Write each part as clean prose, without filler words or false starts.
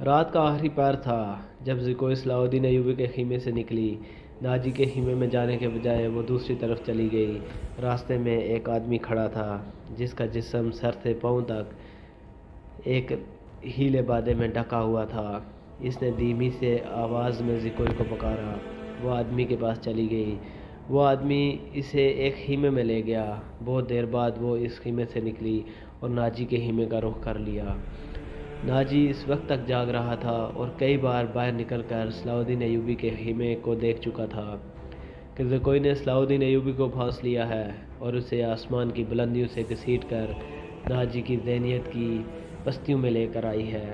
رات کا آخری پہر تھا جب زکوئی صلاح الدین ایوبی کے خیمے سے نکلی۔ ناجی کے خیمے میں جانے کے بجائے وہ دوسری طرف چلی گئی۔ راستے میں ایک آدمی کھڑا تھا جس کا جسم سر سے پاؤں تک ایک ہیلے بادے میں ڈھکا ہوا تھا۔ اس نے دھیمی سے آواز میں زکوئی کو پکارا۔ وہ آدمی کے پاس چلی گئی۔ وہ آدمی اسے ایک خیمے میں لے گیا۔ بہت دیر بعد وہ اس خیمے سے نکلی اور ناجی کے خیمے کا رخ کر لیا۔ ناجی اس وقت تک جاگ رہا تھا اور کئی بار باہر نکل کر صلاح الدین ایوبی کے خیمے کو دیکھ چکا تھا کہ زکوئی نے صلاح الدین ایوبی کو پھانس لیا ہے اور اسے آسمان کی بلندیوں سے گھسیٹ کر ناجی کی ذہنیت کی پستیوں میں لے کر آئی ہے۔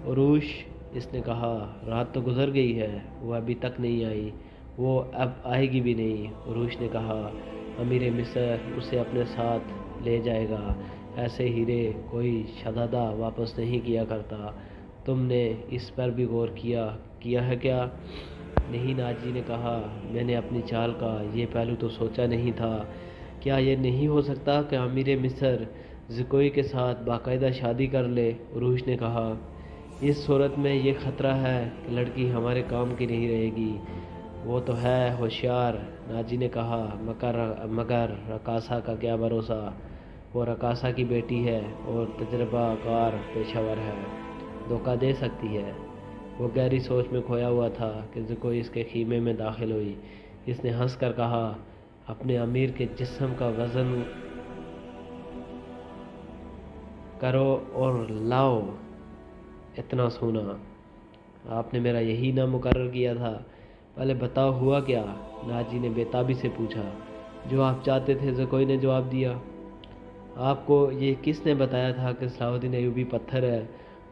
عروش، اس نے کہا، رات تو گزر گئی ہے، وہ ابھی تک نہیں آئی، وہ اب آئے گی بھی نہیں۔ عروش نے کہا، امیر مصر اسے اپنے ساتھ لے جائے گا، ایسے ہیرے کوئی شہزادہ واپس نہیں کیا کرتا۔ تم نے اس پر بھی غور کیا ہے کیا؟ نہیں، ناجی نے کہا، میں نے اپنی چال کا یہ پہلو تو سوچا نہیں تھا۔ کیا یہ نہیں ہو سکتا کہ امیر مصر زکوئی کے ساتھ باقاعدہ شادی کر لے؟ عروش نے کہا، اس صورت میں یہ خطرہ ہے کہ لڑکی ہمارے کام کی نہیں رہے گی۔ وہ تو ہے ہوشیار، ناجی نے کہا، مگر رقاصہ کا کیا بھروسہ؟ وہ رقاصہ کی بیٹی ہے اور تجربہ کار پیشہ ور ہے، دھوکہ دے سکتی ہے۔ وہ گہری سوچ میں کھویا ہوا تھا کہ زکوئی اس کے خیمے میں داخل ہوئی۔ اس نے ہنس کر کہا، اپنے امیر کے جسم کا وزن کرو اور لاؤ اتنا سونا۔ آپ نے میرا یہی نام مقرر کیا تھا؟ پہلے بتاؤ ہوا کیا؟ ناجی نے بے تابی سے پوچھا۔ جو آپ چاہتے تھے، زکوئی نے جواب دیا۔ آپ کو یہ کس نے بتایا تھا کہ صلاح الدین ایوبی پتھر ہے،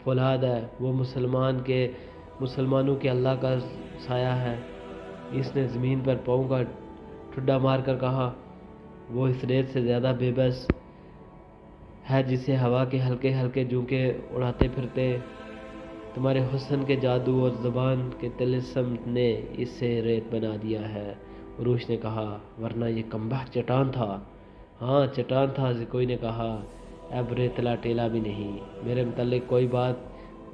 فولاد ہے، وہ مسلمانوں کے اللہ کا سایہ ہے؟ اس نے زمین پر پاؤں کا ٹھڈا مار کر کہا، وہ اس ریت سے زیادہ بے بس ہے جسے ہوا کے ہلکے ہلکے جھونکے اڑاتے پھرتے۔ تمہارے حسن کے جادو اور زبان کے طلسم نے اس سے ریت بنا دیا ہے۔ عروش نے کہا، ورنہ یہ کمبخت چٹان تھا۔ ہاں، چٹان تھا، زکوئی نے کہا، اب ریتلا ٹیلا بھی نہیں۔ میرے متعلق کوئی بات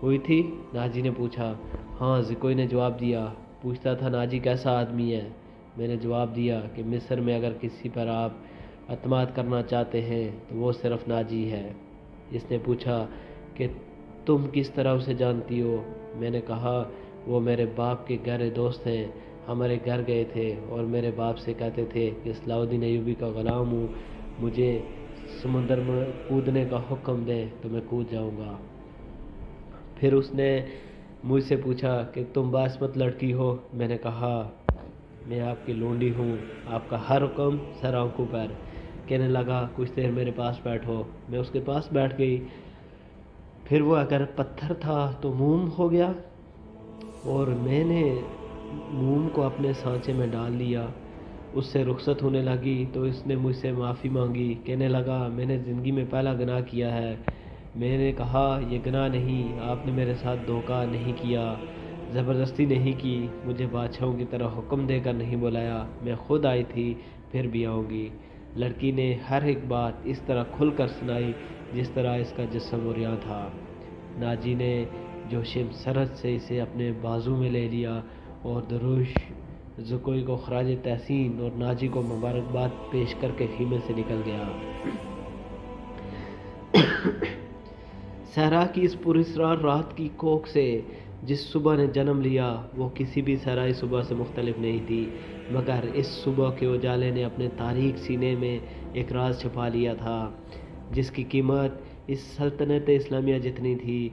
ہوئی تھی؟ ناجی نے پوچھا۔ ہاں، زکوئی نے جواب دیا۔ پوچھتا تھا ناجی کیسا آدمی ہے؟ میں نے جواب دیا کہ مصر میں اگر کسی پر آپ اعتماد کرنا چاہتے ہیں تو وہ صرف ناجی ہے۔ اس نے پوچھا کہ تم کس طرح اسے جانتی ہو؟ میں نے کہا، وہ میرے باپ کے گہرے دوست ہیں، ہمارے گھر گئے تھے اور میرے باپ سے کہتے تھے کہ صلاح الدین ایوبی کا غلام ہوں، مجھے سمندر میں کودنے کا حکم دیں تو میں کود جاؤں گا۔ پھر اس نے مجھ سے پوچھا کہ تم باسمت لڑکی ہو؟ میں نے کہا، میں آپ کی لونڈی ہوں، آپ کا ہر حکم سر آنکھوں پر۔ کہنے لگا، کچھ دیر میرے پاس بیٹھو۔ میں اس کے پاس بیٹھ گئی۔ پھر وہ اگر پتھر تھا تو موم ہو گیا اور میں نے موم کو اپنے سانچے میں ڈال لیا۔ اس سے رخصت ہونے لگی تو اس نے مجھ سے معافی مانگی۔ کہنے لگا، میں نے زندگی میں پہلا گناہ کیا ہے۔ میں نے کہا، یہ گناہ نہیں، آپ نے میرے ساتھ دھوکہ نہیں کیا، زبردستی نہیں کی، مجھے بادشاہوں کی طرح حکم دے کر نہیں بلایا، میں خود آئی تھی، پھر بھی آؤں گی۔ لڑکی نے ہر ایک بات اس طرح کھل کر سنائی جس طرح اس کا جسم عریاں تھا۔ ناجی نے جوش مسرت سے اسے اپنے بازو میں لے لیا اور دروش زکوئی کو خراج تحسین اور ناجی کو مبارکباد پیش کر کے خیمے سے نکل گیا۔ صحرا کی اس پراسرار رات کی کوکھ سے جس صبح نے جنم لیا وہ کسی بھی صحرائی صبح سے مختلف نہیں تھی، مگر اس صبح کے اجالے نے اپنے تاریک سینے میں ایک راز چھپا لیا تھا جس کی قیمت اس سلطنت اسلامیہ جتنی تھی،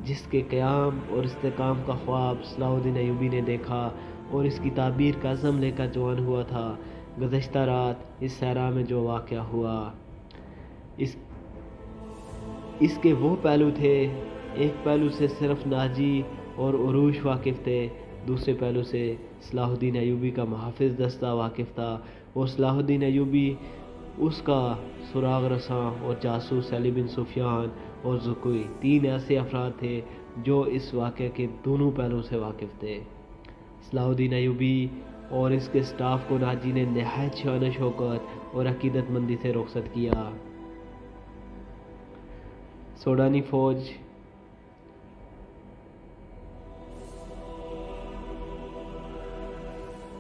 جس کے قیام اور استحکام کا خواب صلاح الدین ایوبی نے دیکھا اور اس کی تعبیر کا عزم لے کر جوان ہوا تھا۔ گزشتہ رات اس صحرا میں جو واقعہ ہوا، اس کے وہ پہلو تھے۔ ایک پہلو سے صرف ناجی اور عروش واقف تھے، دوسرے پہلو سے صلاح الدین ایوبی کا محافظ دستہ واقف تھا اور صلاح الدین ایوبی اس کا سراغ رساں اور جاسوس علی بن سفیان اور زکوئی، تین ایسے افراد تھے جو اس واقعے کے دونوں پہلو سے واقف تھے۔ صلاح الدین ایوبی اور اس کے سٹاف کو ناجی نے نہایت شان و شوکت اور عقیدت مندی سے رخصت کیا۔ سوڈانی فوج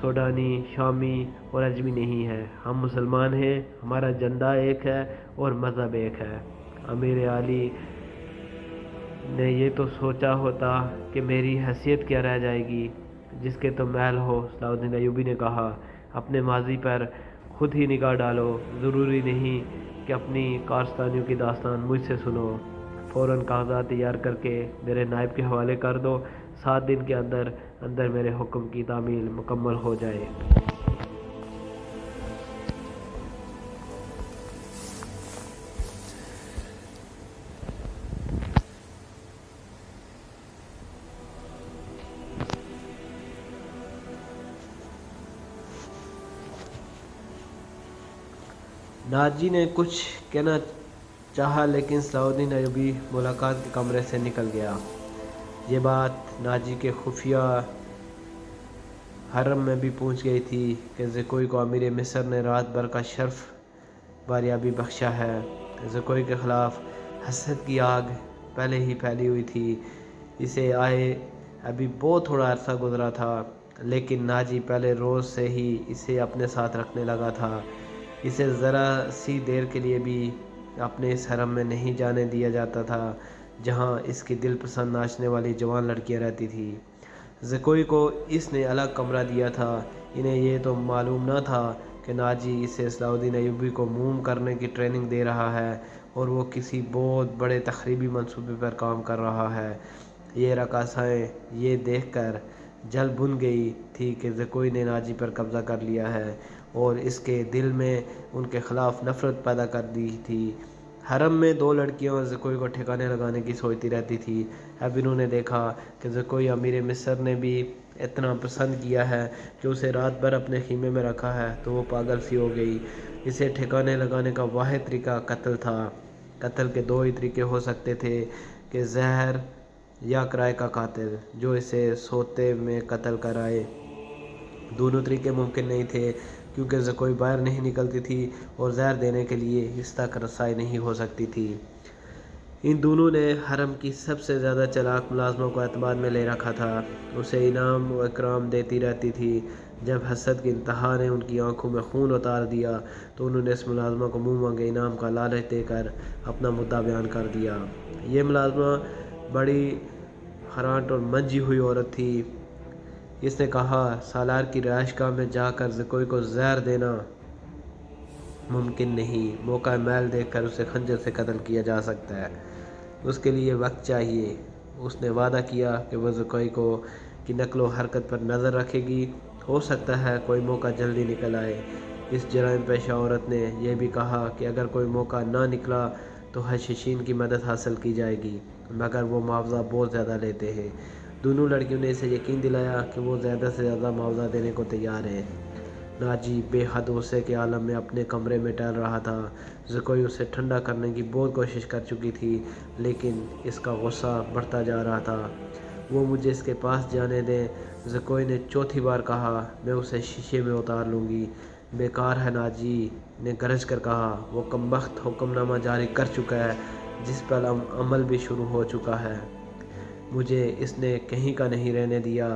سوڈانی، شامی اور عجمی نہیں ہے، ہم مسلمان ہیں، ہمارا جھنڈا ایک ہے اور مذہب ایک ہے۔ امیر علی نے یہ تو سوچا ہوتا کہ میری حیثیت کیا رہ جائے گی جس کے تم محل ہو۔ صلاح الدین ایوبی نے کہا، اپنے ماضی پر خود ہی نگاہ ڈالو، ضروری نہیں کہ اپنی کارستانیوں کی داستان مجھ سے سنو۔ فوراً کاغذات تیار کر کے میرے نائب کے حوالے کر دو، 7 دن کے اندر اندر میرے حکم کی تعمیل مکمل ہو جائے۔ ناجی نے کچھ کہنا چاہا لیکن صلاح الدین ایوبی ملاقات کے کمرے سے نکل گیا۔ یہ بات ناجی کے خفیہ حرم میں بھی پہنچ گئی تھی کہ زکوئی کو امیر مصر نے رات بھر کا شرف باریابی بخشا ہے۔ زکوئی کے خلاف حسد کی آگ پہلے ہی پھیلی ہوئی تھی، اسے آئے ابھی بہت تھوڑا عرصہ گزرا تھا، لیکن ناجی پہلے روز سے ہی اسے اپنے ساتھ رکھنے لگا تھا۔ اسے ذرا سی دیر کے لیے بھی اپنے اس حرم میں نہیں جانے دیا جاتا تھا جہاں اس کی دل پسند ناچنے والی جوان لڑکیاں رہتی تھیں۔ زکوئی کو اس نے الگ کمرہ دیا تھا۔ انہیں یہ تو معلوم نہ تھا کہ ناجی اسے صلاح الدین ایوبی کو موم کرنے کی ٹریننگ دے رہا ہے اور وہ کسی بہت بڑے تخریبی منصوبے پر کام کر رہا ہے۔ یہ رقاصائیں یہ دیکھ کر جل بھن گئی تھی کہ زکوئی نے ناجی پر قبضہ کر لیا ہے اور اس کے دل میں ان کے خلاف نفرت پیدا کر دی تھی۔ حرم میں 2 لڑکیاں زکوئی کو ٹھکانے لگانے کی سوچتی رہتی تھی۔ اب انہوں نے دیکھا کہ زکوئی امیر مصر نے بھی اتنا پسند کیا ہے کہ اسے رات بھر اپنے خیمے میں رکھا ہے تو وہ پاگل سی ہو گئی۔ اسے ٹھکانے لگانے کا واحد طریقہ قتل تھا۔ قتل کے 2 ہی طریقے ہو سکتے تھے کہ زہر یا کرائے کا قاتل جو اسے سوتے میں قتل کرائے۔ دونوں طریقے ممکن نہیں تھے کیونکہ زکوئی باہر نہیں نکلتی تھی اور زہر دینے کے لیے اس تک رسائی نہیں ہو سکتی تھی۔ ان دونوں نے حرم کی سب سے زیادہ چلاک ملازموں کو اعتماد میں لے رکھا تھا، اسے انعام و اکرام دیتی رہتی تھی۔ جب حسد کی انتہا نے ان کی آنکھوں میں خون اتار دیا تو انہوں نے اس ملازمہ کو منہ مانگے انعام کا لالچ دے کر اپنا مدعا بیان کر دیا۔ یہ ملازمہ بڑی خرانٹ اور منجھی ہوئی عورت تھی۔ اس نے کہا، سالار کی رہائش گاہ میں جا کر زکوئی کو زہر دینا ممکن نہیں، موقع میل دیکھ کر اسے خنجر سے قتل کیا جا سکتا ہے، اس کے لیے وقت چاہیے۔ اس نے وعدہ کیا کہ وہ زکوئی کی نقل و حرکت پر نظر رکھے گی، ہو سکتا ہے کوئی موقع جلدی نکل آئے۔ اس جرائم پیشہ عورت نے یہ بھی کہا کہ اگر کوئی موقع نہ نکلا تو حشاشین کی مدد حاصل کی جائے گی، مگر وہ معاوضہ بہت زیادہ لیتے ہیں۔ دونوں لڑکیوں نے اسے یقین دلایا کہ وہ زیادہ سے زیادہ معاوضہ دینے کو تیار ہیں۔ ناجی بے حد غصے کے عالم میں اپنے کمرے میں ٹہل رہا تھا۔ زکوئی اسے ٹھنڈا کرنے کی بہت کوشش کر چکی تھی لیکن اس کا غصہ بڑھتا جا رہا تھا۔ وہ مجھے اس کے پاس جانے دیں، زکوئی نے چوتھی بار کہا، میں اسے شیشے میں اتار لوں گی۔ بیکار ہے، ناجی نے گرج کر کہا، وہ کمبخت حکم نامہ جاری کر چکا ہے جس پر عمل بھی شروع ہو چکا ہے۔ مجھے اس نے کہیں کا نہیں رہنے دیا،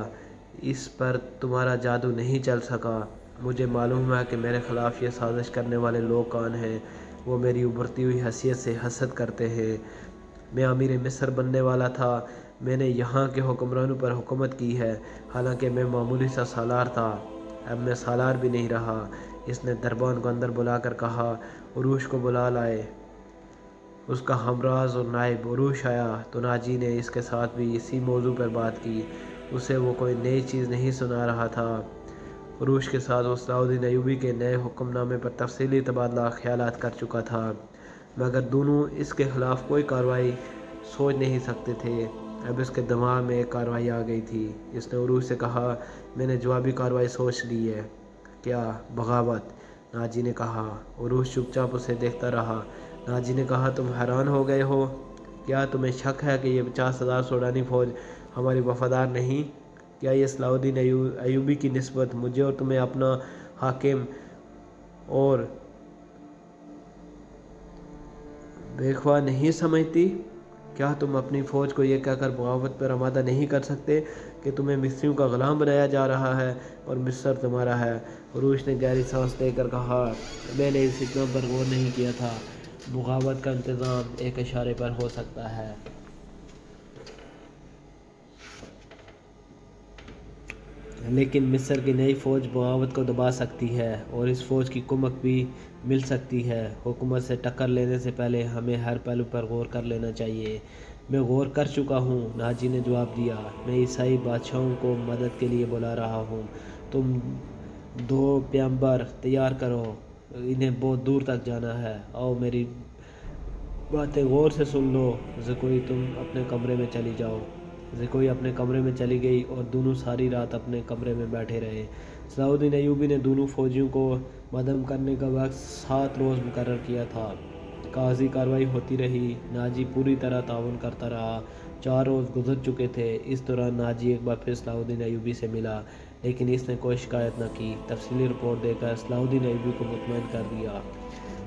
اس پر تمہارا جادو نہیں چل سکا۔ مجھے معلوم ہے کہ میرے خلاف یہ سازش کرنے والے لوگ کون ہیں، وہ میری ابھرتی ہوئی حیثیت سے حسد کرتے ہیں۔ میں امیر مصر بننے والا تھا، میں نے یہاں کے حکمرانوں پر حکومت کی ہے، حالانکہ میں معمولی سا سالار تھا، اب میں سالار بھی نہیں رہا۔ اس نے دربان کو اندر بلا کر کہا، عروش کو بلا لائے۔ اس کا ہمراز اور نائب عروش آیا تو ناجی نے اس کے ساتھ بھی اسی موضوع پر بات کی، اسے وہ کوئی نئی چیز نہیں سنا رہا تھا۔ عروش کے ساتھ وہ صلاح الدین ایوبی کے نئے حکم نامے پر تفصیلی تبادلہ خیالات کر چکا تھا، مگر دونوں اس کے خلاف کوئی کارروائی سوچ نہیں سکتے تھے۔ اب اس کے دماغ میں ایک کارروائی آ گئی تھی۔ اس نے عروش سے کہا، میں نے جوابی کارروائی سوچ لی ہے۔ کیا؟ بغاوت، ناجی نے کہا۔ عروش چپ چاپ اسے دیکھتا رہا۔ ناجی نے کہا، تم حیران ہو گئے ہو؟ کیا تمہیں شک ہے کہ یہ 50,000 سوڈانی فوج ہماری وفادار نہیں؟ کیا یہ صلاح الدین ایوبی کی نسبت مجھے اور تمہیں اپنا حاکم اور بیخوا نہیں سمجھتی؟ کیا تم اپنی فوج کو یہ کہہ کر بغاوت پر آمادہ نہیں کر سکتے کہ تمہیں مصریوں کا غلام بنایا جا رہا ہے اور مصر تمہارا ہے؟ عروش نے گہری سانس لے کر کہا، میں نے اس اقدام پر غور نہیں کیا تھا۔ بغاوت کا انتظام ایک اشارے پر ہو سکتا ہے، لیکن مصر کی نئی فوج بغاوت کو دبا سکتی ہے اور اس فوج کی کمک بھی مل سکتی ہے۔ حکومت سے ٹکر لینے سے پہلے ہمیں ہر پہلو پر غور کر لینا چاہیے۔ میں غور کر چکا ہوں، ناجی نے جواب دیا۔ میں عیسائی بادشاہوں کو مدد کے لیے بلا رہا ہوں۔ تم 2 پیمبر تیار کرو، انہیں بہت دور تک جانا ہے۔ آؤ میری باتیں غور سے سن لو۔ زکوئی تم اپنے کمرے میں چلی جاؤ۔ زکوئی اپنے کمرے میں چلی گئی اور دونوں ساری رات اپنے کمرے میں بیٹھے رہے۔ صلاح الدین ایوبی نے دونوں فوجیوں کو مدھم کرنے کا وقت 7 روز مقرر کیا تھا۔ کاغذی کارروائی ہوتی رہی، ناجی پوری طرح تعاون کرتا رہا۔ 4 روز گزر چکے تھے۔ اس دوران ناجی ایک بار پھر صلاح الدین ایوبی سے ملا، لیکن اس نے کوئی شکایت نہ کی۔ تفصیلی رپورٹ دے کر صلاح الدین ایوبی کو مطمئن کر دیا۔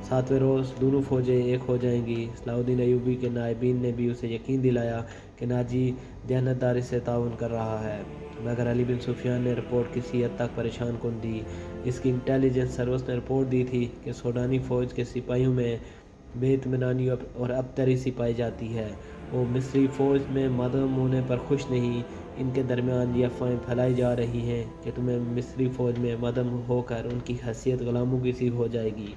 7ویں روز دونوں فوجیں ایک ہو جائیں گی۔ صلاح الدین ایوبی کے نائبین نے بھی اسے یقین دلایا کہ ناجی دیانتداری سے تعاون کر رہا ہے، مگر علی بن سفیان نے رپورٹ کسی حد تک پریشان کن دی۔ اس کی انٹیلیجنس سروس نے رپورٹ دی تھی کہ سوڈانی فوج کے سپاہیوں میں بے اطمینانی اور ابتری سی پائی جاتی ہے۔ وہ مصری فوج میں مدعو ہونے پر خوش نہیں۔ ان کے درمیان یہ افواہیں پھیلائی جا رہی ہیں کہ تمہیں مصری فوج میں مدعو ہو کر ان کی حیثیت غلاموں کی سی ہو جائے گی،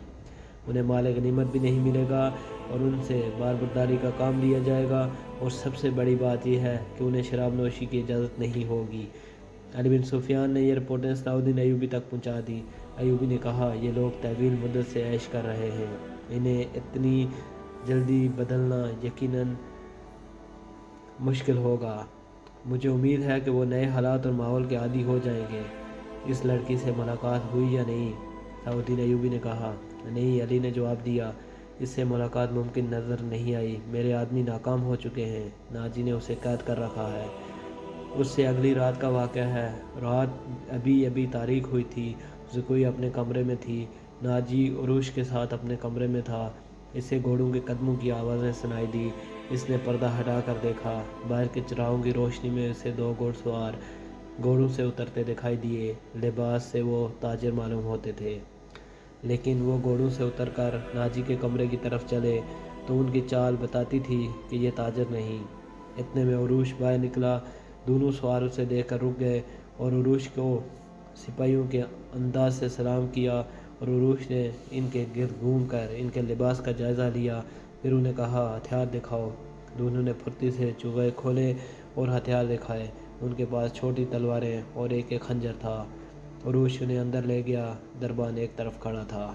انہیں مال غنیمت بھی نہیں ملے گا اور ان سے بار برداری کا کام لیا جائے گا، اور سب سے بڑی بات یہ ہے کہ انہیں شراب نوشی کی اجازت نہیں ہوگی۔ علی بن سفیان نے یہ رپورٹیں صلاح الدین ایوبی تک پہنچا دی۔ ایوبی نے کہا، یہ لوگ طویل مدت سے عیش کر رہے ہیں، انہیں اتنی جلدی بدلنا یقیناً مشکل ہوگا۔ مجھے امید ہے کہ وہ نئے حالات اور ماحول کے عادی ہو جائیں گے۔ اس لڑکی سے ملاقات ہوئی یا نہیں؟ صلاح الدین ایوبی نے کہا۔ نہیں، علی نے جواب دیا، اس سے ملاقات ممکن نظر نہیں آئی۔ میرے آدمی ناکام ہو چکے ہیں، ناجی نے اسے قید کر رکھا ہے۔ اس سے اگلی رات کا واقعہ ہے۔ رات ابھی تاریک ہوئی تھی۔ زکوئی اپنے کمرے میں تھی۔ ناجی عروش کے ساتھ اپنے کمرے میں تھا۔ اسے گھوڑوں کے قدموں کی آوازیں سنائی دی۔ اس نے پردہ ہٹا کر دیکھا۔ باہر کے چراغوں کی روشنی میں اسے 2 گھوڑ سوار گھوڑوں سے اترتے دکھائی دیے۔ لباس سے وہ تاجر معلوم ہوتے تھے، لیکن وہ گھوڑوں سے اتر کر ناجی کے کمرے کی طرف چلے تو ان کی چال بتاتی تھی کہ یہ تاجر نہیں۔ اتنے میں عروش باہر نکلا۔ دونوں سوار اسے دیکھ کر رک گئے اور عروش کو سپاہیوں کے انداز سے سلام کیا، اور عروش نے ان کے گرد گھوم کر ان کے لباس کا جائزہ لیا، پھر انہیں کہا، ہتھیار دکھاؤ۔ دونوں نے پھرتی سے چوغے کھولے اور ہتھیار دکھائے۔ ان کے پاس چھوٹی تلواریں اور ایک خنجر تھا۔ عروش انہیں اندر لے گیا۔ دربان ایک طرف کھڑا تھا۔